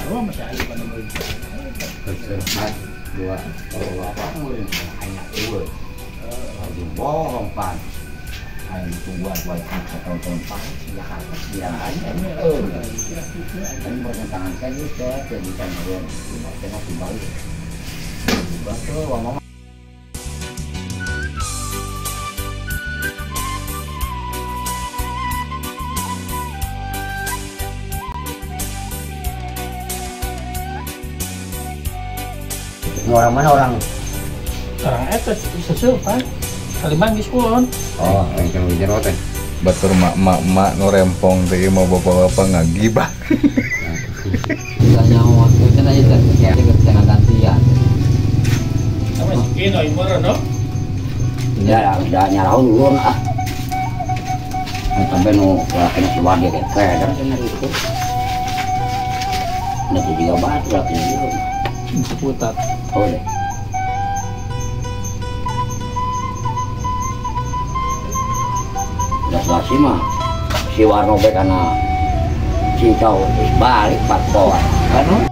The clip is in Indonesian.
Oh, masih ada pada mereka. Kecermat dua kalau apa mulai hanya dua. Lagi bohong pan. Hanya tungguan buat tahun-tahun pan. Ya kan, bilang aja. Kan tangan saya itu jadi kan dia tengok kembali. Betul, mama. Orang mana orang? Orang itu sesuatu Pak. Kalimanggis kulon. Oh, yang jero teh. Batur mak no rempong teh mau bapak-bapak ngagibah. Tidak nyawa itu kan aja ya setengah gantian. Sama si Kino imoro no? Ya, udah nyarau dulu ah. Sampai nu kena keluar dia kayak kan itu. Nanti juga batu lah dulu. Seputar. Oh deh. Udah selesai mah si Warno be karena si kau balik 4 pohon kan